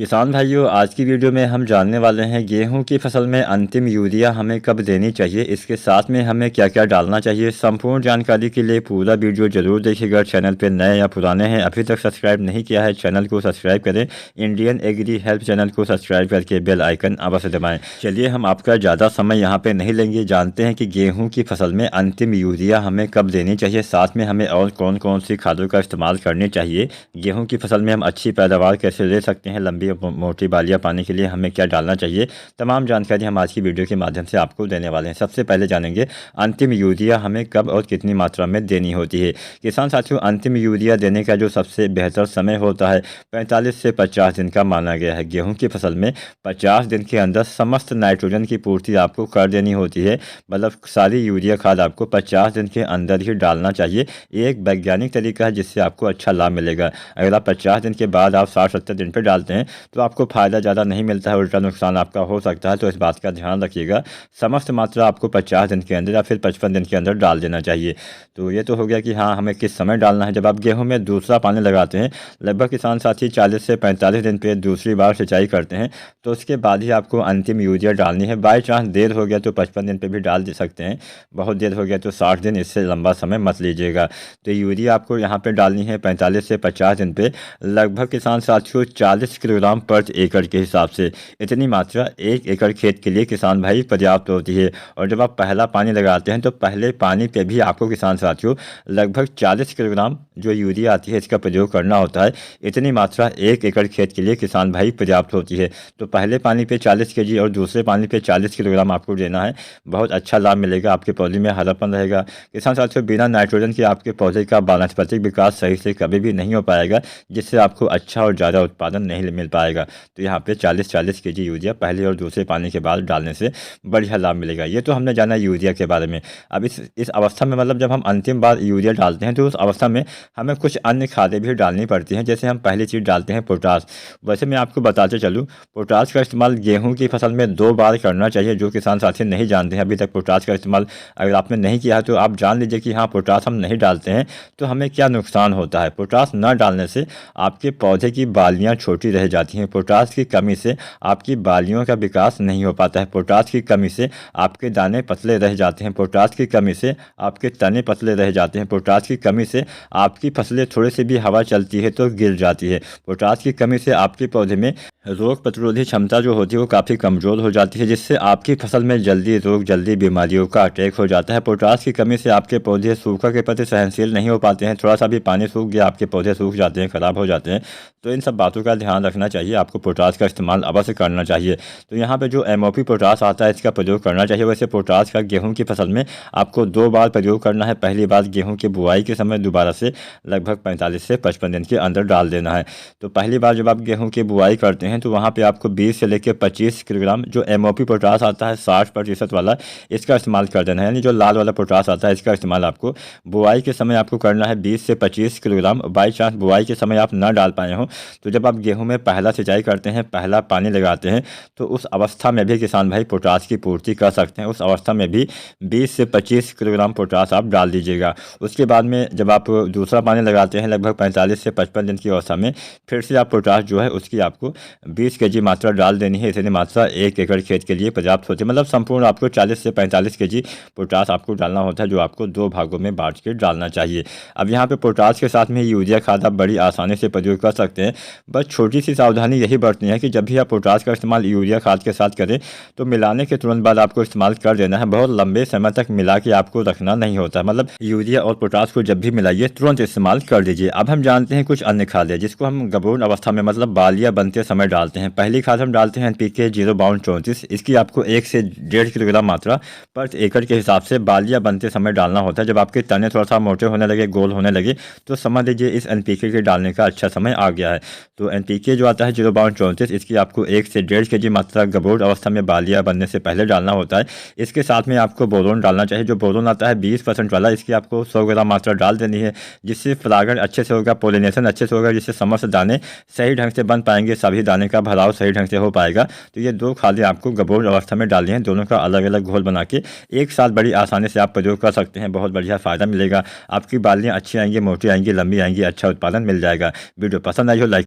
किसान भाइयों, आज की वीडियो में हम जानने वाले हैं गेहूं की फसल में अंतिम यूरिया हमें कब देनी चाहिए, इसके साथ में हमें क्या क्या डालना चाहिए। संपूर्ण जानकारी के लिए पूरा वीडियो जरूर देखिएगा। चैनल पे नए या पुराने हैं, अभी तक सब्सक्राइब नहीं किया है, चैनल को सब्सक्राइब करें। इंडियन एग्री हेल्प चैनल को सब्सक्राइब करके बेल आइकन अवश्य दबाएँ। चलिए, हम आपका ज़्यादा समय यहाँ पर नहीं लेंगे, जानते हैं कि गेहूँ की फसल में अंतिम यूरिया हमें कब देनी चाहिए, साथ में हमें और कौन कौन सी खादों का इस्तेमाल करनी चाहिए। गेहूँ की फसल में हम अच्छी पैदावार कैसे ले सकते हैं, लंबी मोटी बालियाँ पाने के लिए हमें क्या डालना चाहिए, तमाम जानकारी हम आज की वीडियो के माध्यम से आपको देने वाले हैं। सबसे पहले जानेंगे अंतिम यूरिया हमें कब और कितनी मात्रा में देनी होती है। किसान साथियों, अंतिम यूरिया देने का जो सबसे बेहतर समय होता है 45 से 50 दिन का माना गया है। गेहूं की फसल में 50 दिन के अंदर समस्त नाइट्रोजन की पूर्ति आपको कर देनी होती है, मतलब सारी यूरिया खाद आपको 50 दिन के अंदर ही डालना चाहिए। ये एक वैज्ञानिक तरीका है जिससे आपको अच्छा लाभ मिलेगा। अगर आप 50 दिन के बाद आप 60-70 दिन पर डालते हैं तो आपको फ़ायदा ज़्यादा नहीं मिलता है, उल्टा नुकसान आपका हो सकता है। तो इस बात का ध्यान रखिएगा, समस्त मात्रा आपको 50 दिन के अंदर या फिर 55 दिन के अंदर डाल देना चाहिए। तो ये तो हो गया कि हाँ, हमें किस समय डालना है। जब आप गेहूं में दूसरा पानी लगाते हैं, लगभग किसान साथी 40 से 45 दिन पे दूसरी बार सिंचाई करते हैं, तो उसके बाद ही आपको अंतिम यूरिया डालनी है। बाई चांस देर हो गया तो 55 दिन पर भी डाल दे सकते हैं, बहुत देर हो गया तो 60 दिन, इससे लंबा समय मत लीजिएगा। तो यूरिया आपको यहाँ पर डालनी है 45 से 50 दिन पे, लगभग किसान साथियों 40 किलोग्राम प्रति एकड़ के हिसाब से। इतनी मात्रा 1 एकड़ खेत के लिए किसान भाई पर्याप्त होती है। और जब आप पहला पानी लगाते हैं तो पहले पानी पे भी आपको किसान साथियों लगभग 40 किलोग्राम जो यूरिया आती है इसका प्रयोग करना होता है। इतनी मात्रा 1 एकड़ खेत के लिए किसान भाई पर्याप्त होती है। तो पहले पानी पे 40 kg और दूसरे पानी पे 40 किलोग्राम आपको देना है। बहुत अच्छा लाभ मिलेगा, आपके पौधे में हरापन रहेगा। किसान साथियों, बिना नाइट्रोजन के आपके पौधे का वानस्पतिक विकास सही से कभी भी नहीं हो पाएगा, जिससे आपको अच्छा और ज़्यादा उत्पादन नहीं मिल पाएगा। तो यहाँ पे 40-40 kg यूरिया पहले और दूसरे पानी के बाद डालने से बढ़िया लाभ मिलेगा। ये तो हमने जाना यूरिया के बारे में। अब इस अवस्था में, मतलब जब हम अंतिम बार यूरिया डालते हैं तो उस अवस्था में हमें कुछ अन्य खादें भी डालनी पड़ती हैं। जैसे हम पहली चीज़ डालते हैं पोटास। वैसे मैं आपको बताते चलूँ, पोटास का इस्तेमाल गेहूँ की फसल में 2 बार करना चाहिए। जो किसान साथी नहीं जानते हैं अभी तक पोटास का इस्तेमाल, अगर आपने नहीं किया है तो आप जान लीजिए कि हाँ, पोटास हम नहीं डालते हैं तो हमें क्या नुकसान होता है। पोटास न डालने से आपके पौधे की बालियाँ छोटी रह जाती हैं। पोटास की कमी से आपकी बालियों का विकास नहीं हो पाता है। पोटास की कमी से आपके दाने पतले रह जाते हैं। पोटास की कमी से आपके तने पतले रह जाते हैं। पोटास की कमी से आपकी फसलें थोड़े से भी हवा चलती है तो गिर जाती है। पोटास की कमी से आपके पौधे में रोग प्रतिरोधी क्षमता जो होती है वो काफ़ी कमज़ोर हो जाती है, जिससे आपकी फसल में जल्दी रोग, जल्दी बीमारियों का अटैक हो जाता है। पोटास की कमी से आपके पौधे सूखा के प्रति सहनशील नहीं हो पाते हैं। थोड़ा सा भी पानी सूख गया आपके पौधे सूख जाते हैं, ख़राब हो जाते हैं। तो इन सब बातों का ध्यान रखना चाहिए, आपको पोटास का इस्तेमाल अवश्य करना चाहिए। तो यहाँ पे जो MOP पोटास आता है इसका प्रयोग करना चाहिए। वैसे पोटास का गेहूं की फसल में आपको 2 बार प्रयोग करना है। पहली बार गेहूं की बुआई के समय दोबारा से लगभग 45 से 55 दिन के अंदर डाल देना है। तो पहली बार जब आप गेहूं की बुआई करते हैं तो वहाँ पर आपको 20 से लेकर 25 किलोग्राम जो MOP पोटास आता है 60% वाला, इसका इस्तेमाल कर देना है। यानी जो लाल वाला पोटास आता है इसका इस्तेमाल आपको बुआई के समय आपको करना है 20 से 25 किलोग्राम। बाई चांस बुआई के समय आप ना डाल पाए हों तो जब आप गेहूं में पहला सिंचाई करते हैं, पहला पानी लगाते हैं, तो उस अवस्था में भी किसान भाई पोटास की पूर्ति कर सकते हैं। उस अवस्था में भी 20 से 25 किलोग्राम पोटास आप डाल दीजिएगा। उसके बाद में जब आप दूसरा पानी लगाते हैं लगभग 45 से 55 दिन की अवस्था में फिर से आप पोटास जो है उसकी आपको 20 kg मात्रा डाल देनी है। इतनी मात्रा 1 एकड़ खेत के लिए पर्याप्त होती है। मतलब संपूर्ण आपको 40 से 45 kg पोटास आपको डालना होता है, जो आपको 2 भागों में बांट के डालना चाहिए। अब यहाँ पे पोटास के साथ में यूरिया खाद आप बड़ी आसानी से प्रयोग कर सकते हैं। बस छोटी सी सावधानी यही बरतनी है कि जब भी आप पोटास का इस्तेमाल यूरिया खाद के साथ करें तो मिलाने के तुरंत बाद आपको इस्तेमाल कर देना है। बहुत लंबे समय तक मिला के आपको रखना नहीं होता। मतलब यूरिया और पोटास को जब भी मिलाइए तुरंत इस्तेमाल कर दीजिए। अब हम जानते हैं कुछ अन्य खाद है जिसको हम गबूर्ण अवस्था में, मतलब बालियाँ बनते समय डालते हैं। पहली खाद हम डालते हैं NPK 0-34। इसकी आपको 1 से 1.5 किलोग्राम मात्रा प्रति एकड़ के हिसाब से बालियाँ बनते समय डालना होता है। जब आपके तने थोड़ा सा मोटे होने लगे, गोल होने लगे, तो समझ लीजिए इस NPK के डालने का अच्छा समय आ गया है। तो NPK जो आता है 0-34, इसकी आपको 1 से 1.5 kg मात्रा गबूर्ण अवस्था में बालियाँ बनने से पहले डालना होता है। इसके साथ में आपको बोरोन डालना चाहिए। जो बोरोन आता है 20% वाला, इसकी आपको 100 ग्राम मात्रा डाल देनी है, जिससे परागण अच्छे से होगा, पोलिनेशन अच्छे से होगा, जिससे समस्त दाने सही ढंग से बन पाएंगे, सभी दाने का भराव सही ढंग से हो पाएगा। तो ये 2 खादें आपको गबूर्ण अवस्था में डालनी है। दोनों का अलग अलग घोल बना के एक साथ बड़ी आसानी से आप प्रयोग कर सकते हैं। बहुत बढ़िया फ़ायदा मिलेगा, आपकी बालियाँ अच्छी आएंगी, मोटी आएंगी, लंबी आएंगी, अच्छा उत्पादन मिल जाएगा। वीडियो पसंद आई हो लाइक